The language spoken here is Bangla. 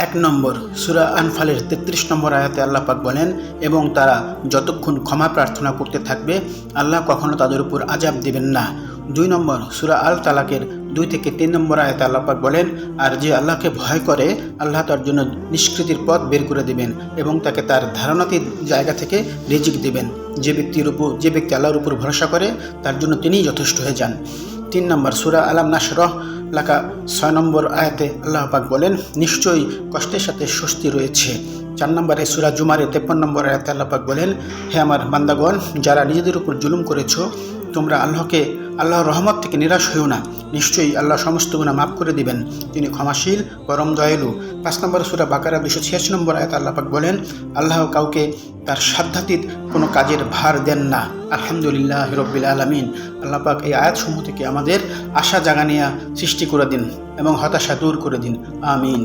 এক নম্বর সূরা আনফালের ৩৩ নম্বর আয়াতে আল্লাহ পাক বলেন, এবং তারা যতক্ষণ ক্ষমা প্রার্থনা করতে থাকবে আল্লাহ কখনো তাদের উপর আযাব দিবেন না। ২ নম্বর সূরা আল তালাকের ২ থেকে ৩ নম্বর আয়াতে আল্লাহ পাক বলেন, আর যে আল্লাহকে ভয় করে আল্লাহ তার জন্য নিষ্কৃতির পথ বের করে দিবেন এবং তাকে তার ধারণাতীত জায়গা থেকে রিজিক দিবেন। যে ব্যক্তি আল্লাহর উপর ভরসা করে তার জন্য তিনিই যথেষ্ট হয়ে যান। ৩ নম্বর সূরা আলাম নাশরাহ লাকা ৬ নম্বর আয়াতে আল্লাহ পাক বলেন, নিশ্চয়ই কষ্টের সাথে স্বস্তি রয়েছে। ৪ নম্বরে সূরা জুমারে ৫৩ নম্বর আয়াতে আল্লাহ পাক বলেন, হে আমার বান্দাগণ, যারা নিজেদের উপর জুলুম করেছো তোমরা আল্লাহর রহমত থেকে নিরাশ হইও না, নিশ্চয়ই আল্লাহ সমস্ত গুনাহ মাফ করে দিবেন, তিনি ক্ষমাশীল পরম দয়ালু। ৫ নম্বর সূরা বাকারা ২৮৬ নম্বর আয়াতে আল্লাহ পাক বলেন, আল্লাহ কাউকে তার সাধ্যাতীত কোনো কাজের ভার দেন না। আলহামদুলিল্লাহ রাব্বিল আলামিন। আল্লাহ পাক এই আয়াতসমূহ থেকে আমাদের আশা জাগানিয়া সৃষ্টি করে দিন এবং হতাশা দূর করে দিন। আমিন।